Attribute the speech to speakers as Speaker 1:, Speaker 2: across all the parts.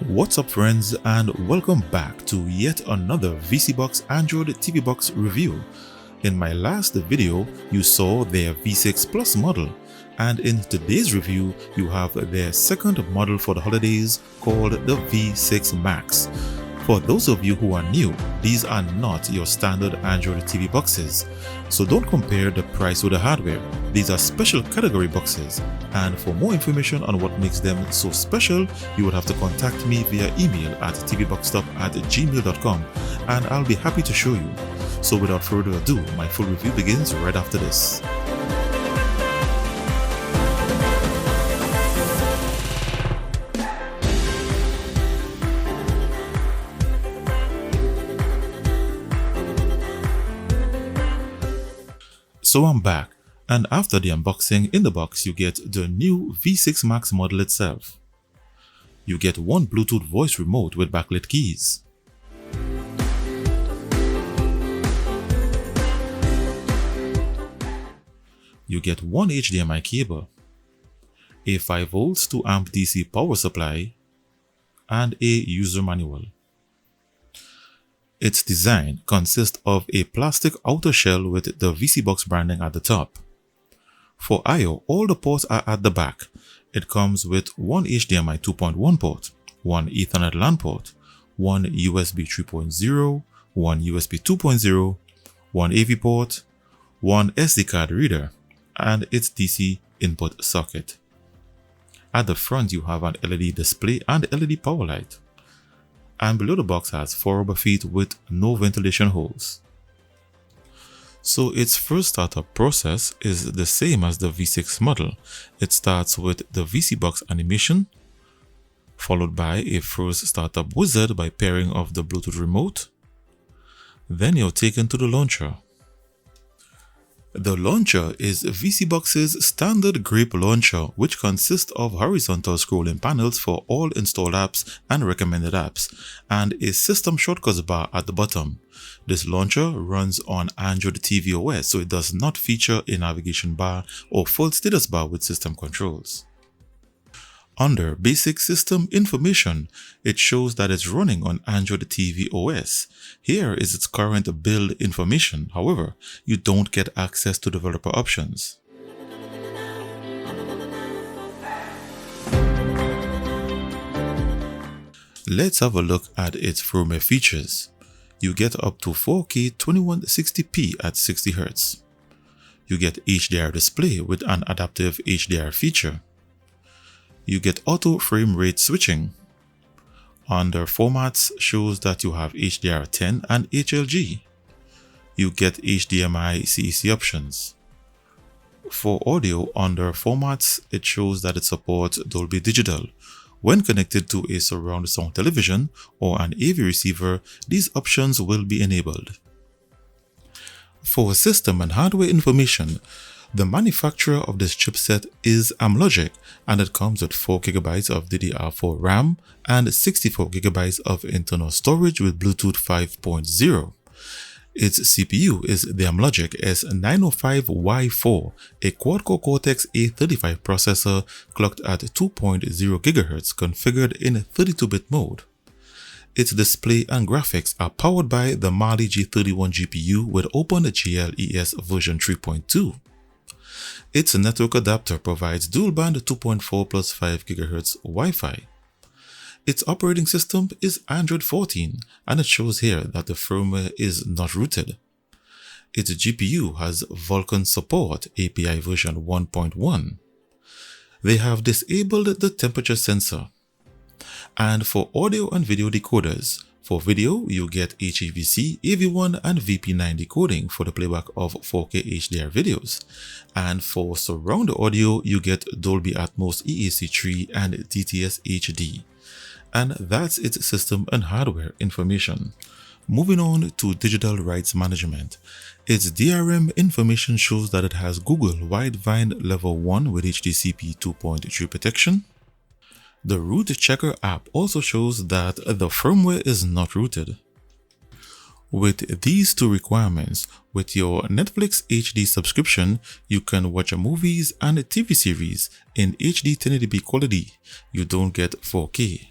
Speaker 1: What's up friends, and welcome back to yet another vSeeBox Android TV box review. In my last video you saw their V6 Plus model, and in today's review you have their second model for the holidays called the V6 Max. For those of you who are new, these are not your standard Android TV boxes, so don't compare the price with the hardware. These are special category boxes, and for more information on what makes them so special, you would have to contact me via email at tvboxstop@gmail.com, and I'll be happy to show you. So without further ado, my full review begins right after this. So I'm back, and after the unboxing, in the box you get the new V6 Max model itself. You get one Bluetooth voice remote with backlit keys. You get one HDMI cable, a 5V 2A DC power supply, and a user manual. Its design consists of a plastic outer shell with the vSeeBox branding at the top. For I/O, all the ports are at the back. It comes with one HDMI 2.1 port, one Ethernet LAN port, one USB 3.0, one USB 2.0, one AV port, one SD card reader, and its DC input socket. At the front you have an LED display and LED power light. And below the box has 4 rubber feet with no ventilation holes. So its first startup process is the same as the V6 model. It starts with the vSeeBox animation, followed by a first startup wizard by pairing off the Bluetooth remote. Then you're taken to the launcher. The launcher is vSeeBox's standard grape launcher, which consists of horizontal scrolling panels for all installed apps and recommended apps, and a system shortcuts bar at the bottom. This launcher runs on Android TV OS, so it does not feature a navigation bar or full status bar with system controls. Under Basic System Information, it shows that it's running on Android TV OS. Here is its current build information. However, you don't get access to developer options. Let's have a look at its firmware features. You get up to 4K 2160p at 60Hz. You get HDR display with an adaptive HDR feature. You get auto frame rate switching. Under formats shows that you have HDR10 and HLG. You get HDMI CEC options. For audio, under formats it shows that it supports Dolby Digital. When connected to a surround sound television or an AV receiver, these options will be enabled. For system and hardware information, the manufacturer of this chipset is Amlogic, and it comes with 4GB of DDR4 RAM and 64GB of internal storage with Bluetooth 5.0. Its CPU is the Amlogic S905Y4, a quad-core Cortex A35 processor clocked at 2.0 GHz configured in 32-bit mode. Its display and graphics are powered by the Mali G31 GPU with OpenGL ES version 3.2. Its network adapter provides dual-band 2.4 plus 5 GHz Wi-Fi. Its operating system is Android 14, and it shows here that the firmware is not rooted. Its GPU has Vulkan support API version 1.1. They have disabled the temperature sensor. And for audio and video decoders, for video, you get HEVC, AV1 and VP9 decoding for the playback of 4K HDR videos. And for surround audio, you get Dolby Atmos EAC3 and DTS HD. And that's its system and hardware information. Moving on to digital rights management. Its DRM information shows that it has Google Widevine Level 1 with HDCP 2.3 protection. The Root Checker app also shows that the firmware is not rooted. With these two requirements, with your Netflix HD subscription, you can watch movies and TV series in HD 1080p quality. You don't get 4K.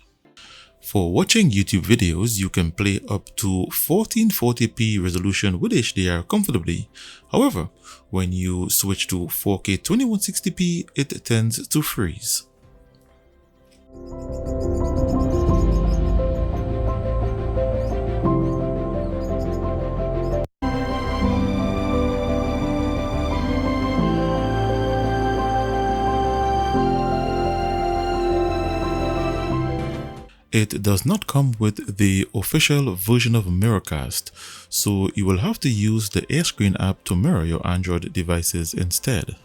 Speaker 1: For watching YouTube videos, you can play up to 1440p resolution with HDR comfortably. However, when you switch to 4K 2160p, it tends to freeze. It does not come with the official version of Mirrorcast, so you will have to use the AirScreen app to mirror your Android devices instead.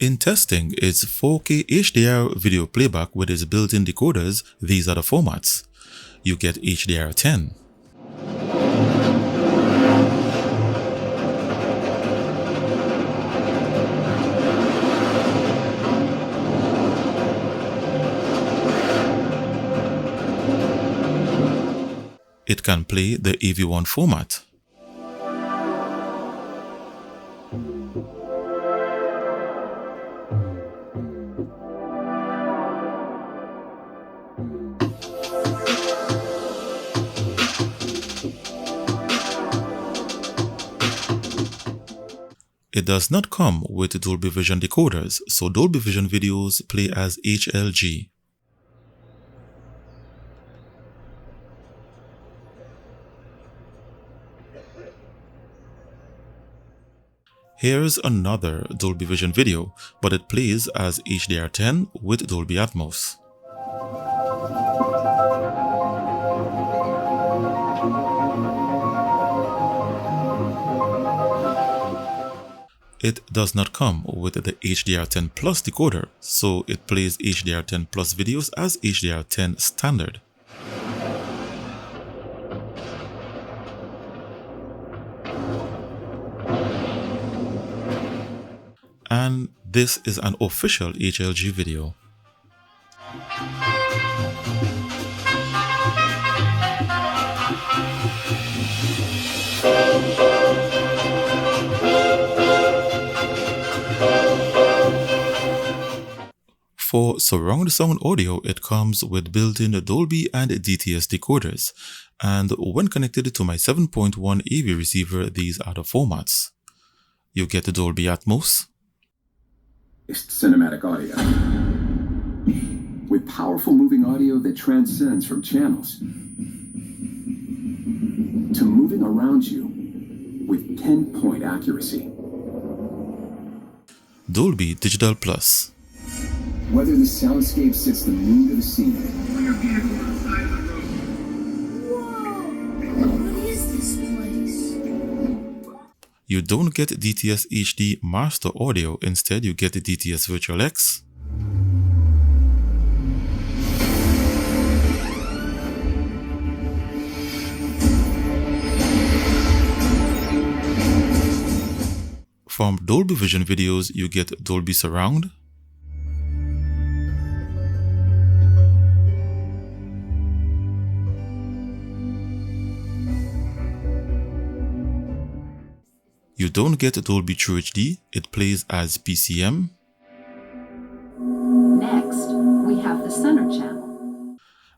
Speaker 1: In testing its 4K HDR video playback with its built-in decoders, these are the formats. You get HDR10, it can play the AV1 format. It does not come with Dolby Vision decoders, so Dolby Vision videos play as HLG. Here's another Dolby Vision video, but it plays as HDR10 with Dolby Atmos. It does not come with the HDR10 Plus decoder, so it plays HDR10 Plus videos as HDR10 standard. And this is an official HLG video. For surround sound audio, it comes with built-in Dolby and DTS decoders, and when connected to my 7.1 AV receiver, these are the formats. You get the Dolby Atmos,
Speaker 2: cinematic audio, with powerful moving audio that transcends from channels to moving around you with 10-point accuracy.
Speaker 1: Dolby Digital Plus.
Speaker 2: Whether the soundscape sits the mood of the scene.
Speaker 3: Whoa! What is this place?
Speaker 1: You don't get DTS HD Master Audio, instead you get the DTS Virtual X, from Dolby Vision videos you get Dolby Surround, you don't get Dolby True HD, it plays as PCM.
Speaker 4: Next, we have the center channel.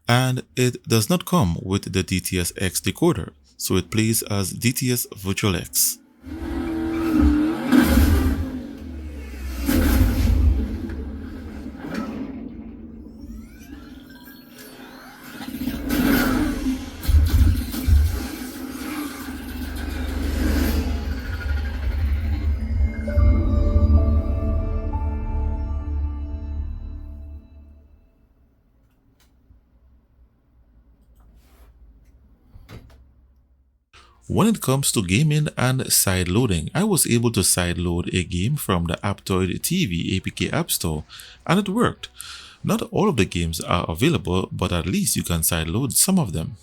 Speaker 1: And it does not come with the DTS X decoder, so it plays as DTS Virtual X. When it comes to gaming and sideloading, I was able to sideload a game from the Aptoid TV APK App Store, and it worked. Not all of the games are available, but at least you can sideload some of them.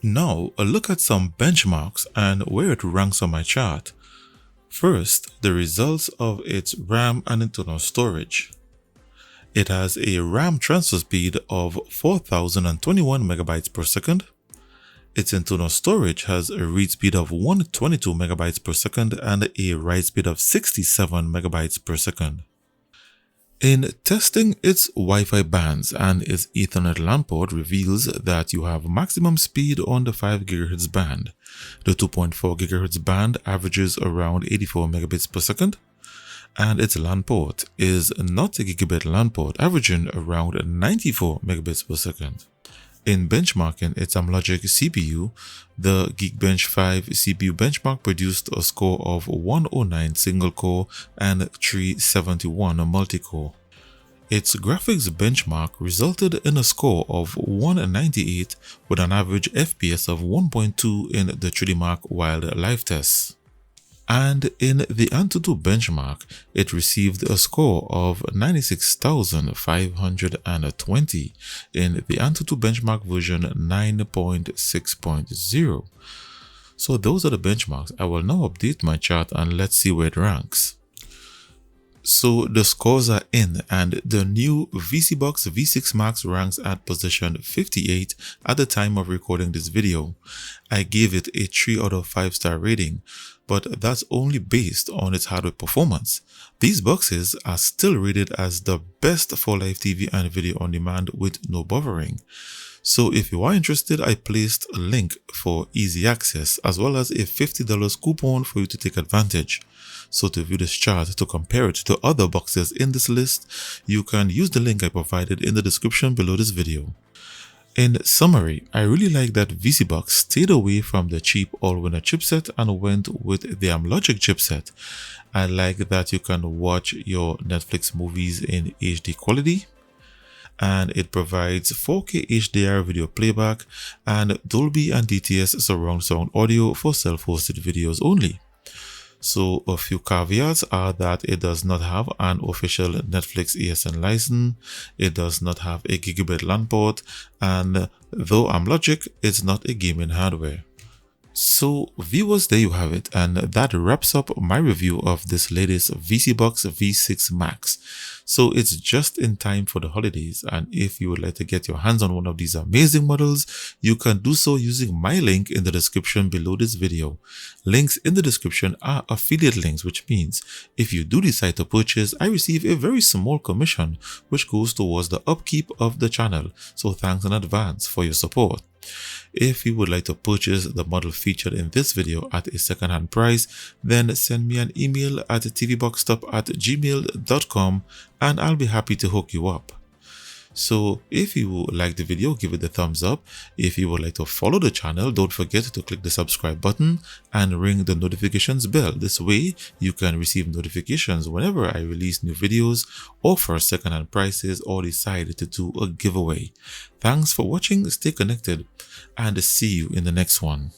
Speaker 1: Now, a look at some benchmarks and where it ranks on my chart. First, the results of its RAM and internal storage. It has a RAM transfer speed of 4021 megabytes per second. Its internal storage has a read speed of 122 megabytes per second and a write speed of 67 megabytes per second. In testing, its Wi-Fi bands and its Ethernet LAN port reveals that you have maximum speed on the 5 GHz band. The 2.4 GHz band averages around 84 megabits per second, and its LAN port is not a gigabit LAN port, averaging around 94 megabits per second. In benchmarking its Amlogic CPU, the Geekbench 5 CPU benchmark produced a score of 109 single-core and 371 multi-core. Its graphics benchmark resulted in a score of 198 with an average FPS of 1.2 in the 3D Mark Wild live tests. And in the Antutu benchmark, it received a score of 96,520 in the Antutu benchmark version 9.6.0. So those are the benchmarks. I will now update my chart and let's see where it ranks. So the scores are in, and the new vSeeBox V6 Max ranks at position 58 at the time of recording this video. I gave it a 3 out of 5 star rating, but that's only based on its hardware performance. These boxes are still rated as the best for live TV and video on demand with no buffering. So if you are interested, I placed a link for easy access as well as a $50 coupon for you to take advantage. So to view this chart to compare it to other boxes in this list, you can use the link I provided in the description below this video. In summary, I really like that vSeeBox stayed away from the cheap all-winner chipset and went with the Amlogic chipset. I like that you can watch your Netflix movies in HD quality, and it provides 4K HDR video playback and Dolby and DTS surround sound audio for self-hosted videos only. So a few caveats are that it does not have an official Netflix ESN license, it does not have a gigabit LAN port, and though Amlogic, it's not a gaming hardware. So viewers, there you have it, and that wraps up my review of this latest vSeeBox V6 Max. So it's just in time for the holidays, and if you would like to get your hands on one of these amazing models, you can do so using my link in the description below this video. Links in the description are affiliate links, which means if you do decide to purchase, I receive a very small commission which goes towards the upkeep of the channel. So thanks in advance for your support. If you would like to purchase the model featured in this video at a second-hand price, then send me an email at tvboxstop@gmail.com and I'll be happy to hook you up. So if you like the video, give it a thumbs up. If you would like to follow the channel, don't forget to click the subscribe button and ring the notifications bell. This way you can receive notifications whenever I release new videos, offer second-hand prices, or decide to do a giveaway. Thanks for watching, stay connected, and see you in the next one.